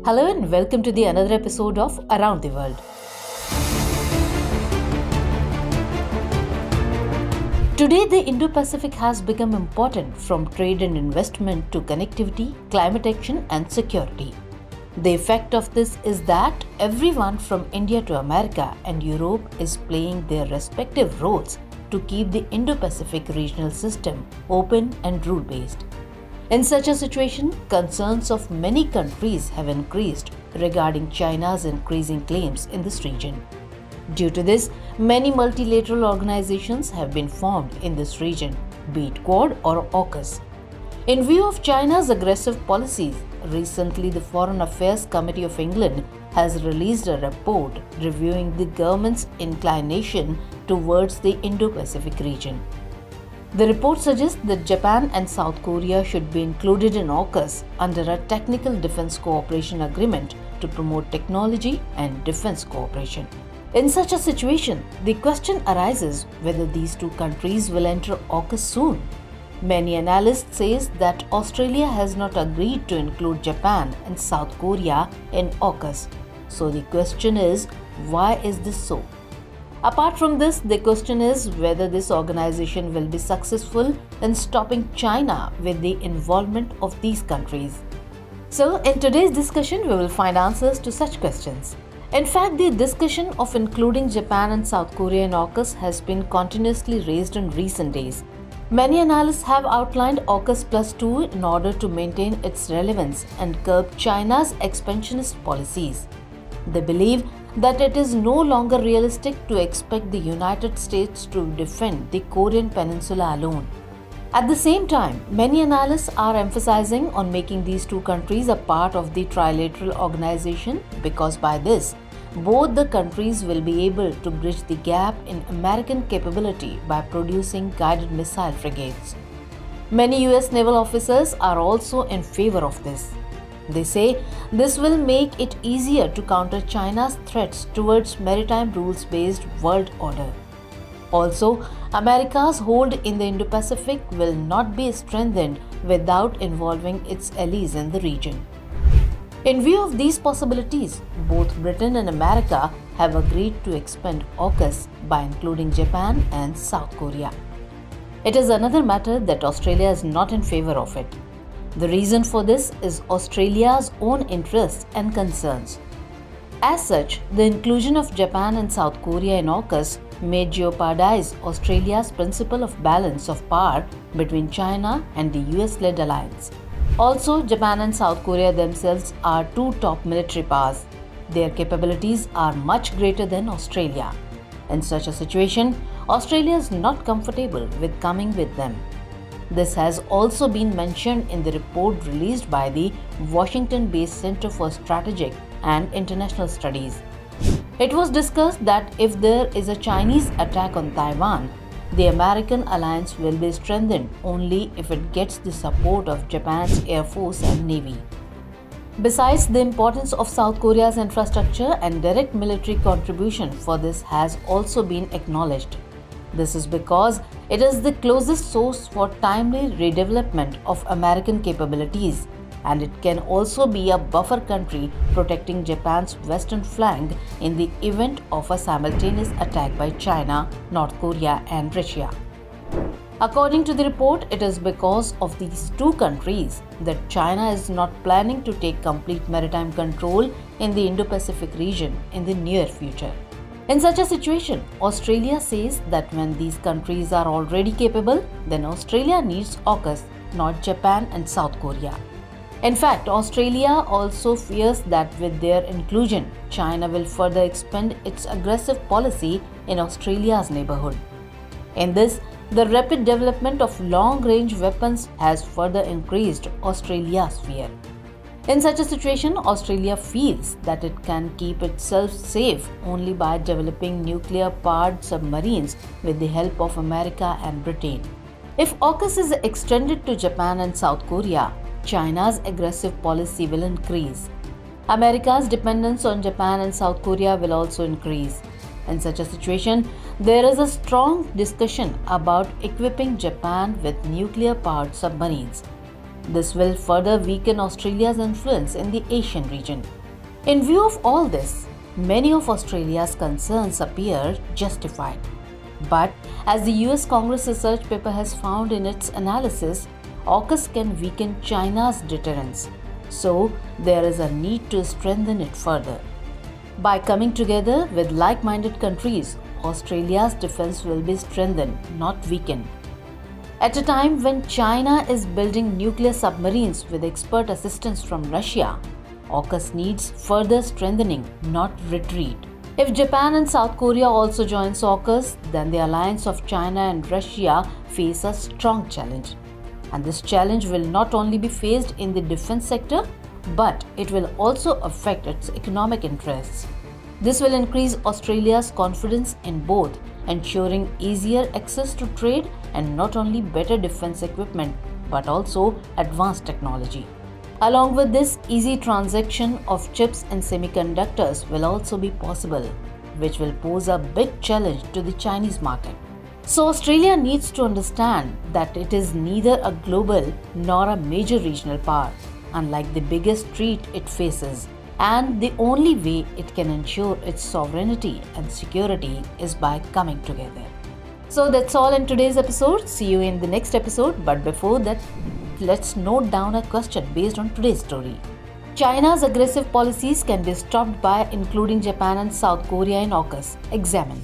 Hello and welcome to the another episode of Around the World. Today, the Indo-Pacific has become important from trade and investment to connectivity, climate action and security. The effect of this is that everyone from India to America and Europe is playing their respective roles to keep the Indo-Pacific regional system open and rule-based. In such a situation, concerns of many countries have increased regarding China's increasing claims in this region. Due to this, many multilateral organizations have been formed in this region, be it Quad or AUKUS. In view of China's aggressive policies, recently the Foreign Affairs Committee of England has released a report reviewing the government's inclination towards the Indo-Pacific region. The report suggests that Japan and South Korea should be included in AUKUS under a technical defense cooperation agreement to promote technology and defense cooperation. In such a situation, the question arises whether these two countries will enter AUKUS soon. Many analysts say that Australia has not agreed to include Japan and South Korea in AUKUS. So the question is, why is this so? Apart from this, the question is whether this organization will be successful in stopping China with the involvement of these countries. So, in today's discussion, we will find answers to such questions. In fact, the discussion of including Japan and South Korea in AUKUS has been continuously raised in recent days. Many analysts have outlined AUKUS Plus 2 in order to maintain its relevance and curb China's expansionist policies. They believe that it is no longer realistic to expect the United States to defend the Korean Peninsula alone. At the same time, many analysts are emphasizing on making these two countries a part of the trilateral organization because by this, both the countries will be able to bridge the gap in American capability by producing guided missile frigates. Many US naval officers are also in favor of this. They say this will make it easier to counter China's threats towards maritime rules-based world order. Also, America's hold in the Indo-Pacific will not be strengthened without involving its allies in the region. In view of these possibilities, both Britain and America have agreed to expand AUKUS by including Japan and South Korea. It is another matter that Australia is not in favor of it. The reason for this is Australia's own interests and concerns. As such, the inclusion of Japan and South Korea in AUKUS may jeopardize Australia's principle of balance of power between China and the US-led alliance. Also, Japan and South Korea themselves are two top military powers. Their capabilities are much greater than Australia. In such a situation, Australia is not comfortable with coming with them. This has also been mentioned in the report released by the Washington-based Center for Strategic and International Studies. It was discussed that if there is a Chinese attack on Taiwan, the American alliance will be strengthened only if it gets the support of Japan's Air Force and Navy. Besides, the importance of South Korea's infrastructure and direct military contribution for this has also been acknowledged. This is because it is the closest source for timely redevelopment of American capabilities, and it can also be a buffer country protecting Japan's western flank in the event of a simultaneous attack by China, North Korea and Russia. According to the report, it is because of these two countries that China is not planning to take complete maritime control in the Indo-Pacific region in the near future. In such a situation, Australia says that when these countries are already capable, then Australia needs AUKUS, not Japan and South Korea. In fact, Australia also fears that with their inclusion, China will further expand its aggressive policy in Australia's neighborhood. In this, the rapid development of long-range weapons has further increased Australia's fear. In such a situation, Australia feels that it can keep itself safe only by developing nuclear-powered submarines with the help of America and Britain. If AUKUS is extended to Japan and South Korea, China's aggressive policy will increase. America's dependence on Japan and South Korea will also increase. In such a situation, there is a strong discussion about equipping Japan with nuclear-powered submarines. This will further weaken Australia's influence in the Asian region. In view of all this, many of Australia's concerns appear justified. But as the US Congress research paper has found in its analysis, AUKUS can weaken China's deterrence. So there is a need to strengthen it further. By coming together with like-minded countries, Australia's defense will be strengthened, not weakened. At a time when China is building nuclear submarines with expert assistance from Russia, AUKUS needs further strengthening, not retreat. If Japan and South Korea also join AUKUS, then the alliance of China and Russia face a strong challenge. And this challenge will not only be faced in the defense sector, but it will also affect its economic interests. This will increase Australia's confidence in both, ensuring easier access to trade and not only better defense equipment, but also advanced technology. Along with this, easy transaction of chips and semiconductors will also be possible, which will pose a big challenge to the Chinese market. So Australia needs to understand that it is neither a global nor a major regional power, unlike the biggest threat it faces. And the only way it can ensure its sovereignty and security is by coming together. So that's all in today's episode. See you in the next episode. But before that, let's note down a question based on today's story. China's aggressive policies can be stopped by including Japan and South Korea in AUKUS. Examine.